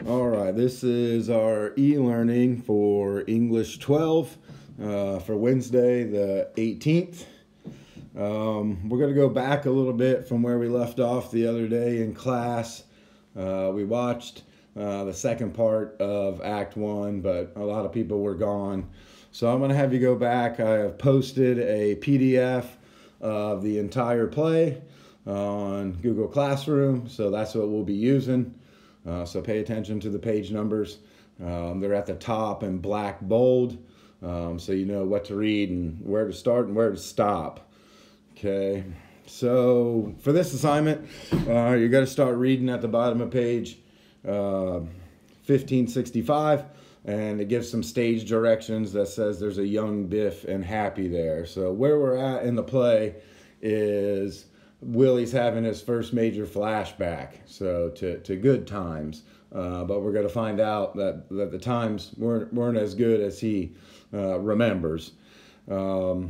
All right, this is our e-learning for English 12 for Wednesday the 18th. We're going to go back a little bit from where we left off the other day in class. We watched the second part of Act 1, but a lot of people were gone. So I'm going to have you go back. I have posted a PDF of the entire play on Google Classroom, so that's what we'll be using. So pay attention to the page numbers. They're at the top in black bold, so you know what to read and where to start and where to stop. Okay, so for this assignment, you're going to start reading at the bottom of page 1565, and it gives some stage directions that says there's a young Biff and Happy there. So where we're at in the play is Willie's having his first major flashback, so to good times. But we're going to find out that the times weren't as good as he remembers. So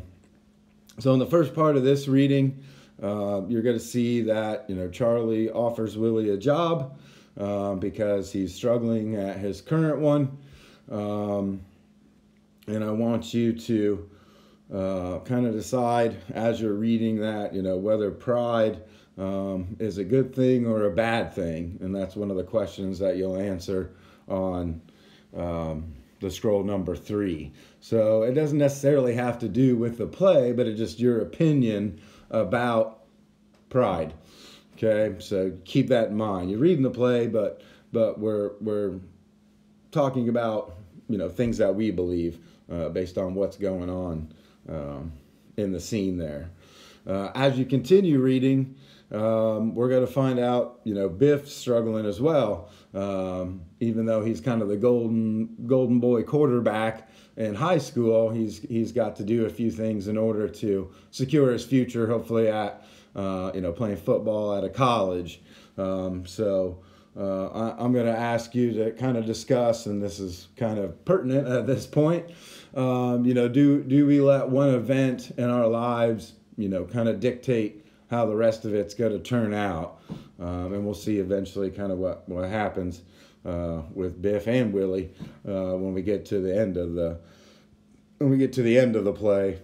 in the first part of this reading, you're going to see that Charlie offers Willie a job because he's struggling at his current one, and I want you to kind of decide as you're reading that, whether pride is a good thing or a bad thing. And that's one of the questions that you'll answer on the scroll number 3. So it doesn't necessarily have to do with the play, but it's just your opinion about pride. Okay, so keep that in mind. You're reading the play, but we're talking about things that we believe based on what's going on in the scene there. As you continue reading, we're going to find out, Biff's struggling as well. Even though he's kind of the golden boy quarterback in high school, he's got to do a few things in order to secure his future, hopefully at playing football at a college. So I'm going to ask you to kind of discuss, and this is kind of pertinent at this point. Do we let one event in our lives, kind of dictate how the rest of it's going to turn out? And we'll see eventually kind of what happens with Biff and Willie when we get to the end of the play.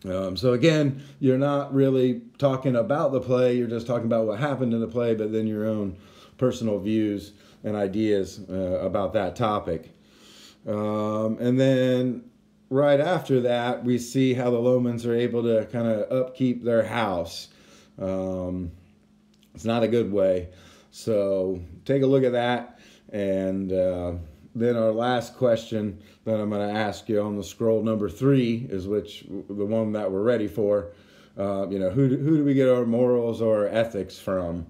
So again, you're not really talking about the play, you're just talking about what happened in the play, but then your own personal views and ideas about that topic. And then right after that, we see how the Lomans are able to kind of upkeep their house. It's not a good way. So take a look at that. And then our last question that I'm going to ask you on the scroll number 3 is the one that we're ready for. Who do we get our morals or our ethics from?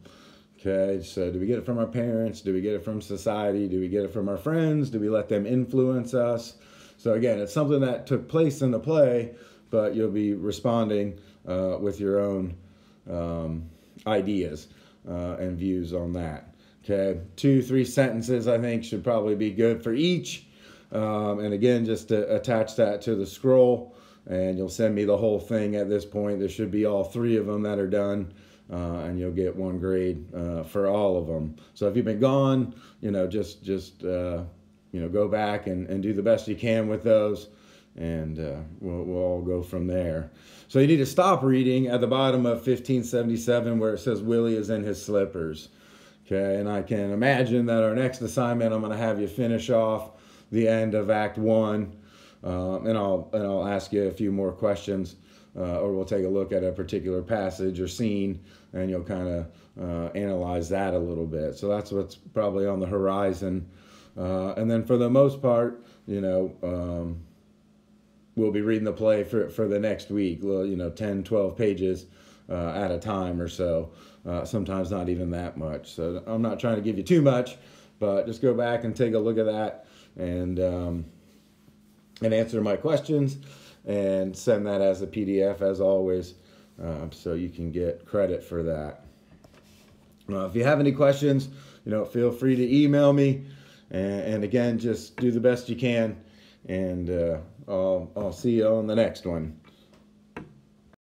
Okay, so do we get it from our parents? Do we get it from society? Do we get it from our friends? Do we let them influence us? So again, it's something that took place in the play, but you'll be responding with your own ideas and views on that. Okay, 2-3 sentences I think should probably be good for each. And again, just to attach that to the scroll, and you'll send me the whole thing at this point. There should be all 3 of them that are done. And you'll get 1 grade for all of them. So if you've been gone, just go back and do the best you can with those, and we'll all go from there. So you need to stop reading at the bottom of 1577 where it says Willie is in his slippers. Okay, and I can imagine that our next assignment, I'm going to have you finish off the end of Act 1, and I'll ask you a few more questions. Or we'll take a look at a particular passage or scene, and you'll kind of analyze that a little bit. So that's what's probably on the horizon. And then for the most part, we'll be reading the play for the next week, 10, 12 pages at a time or so. Sometimes not even that much. So I'm not trying to give you too much, but just go back and take a look at that and answer my questions. And send that as a PDF as always, so you can get credit for that. If you have any questions, feel free to email me, and again, just do the best you can, and I'll see you on the next one.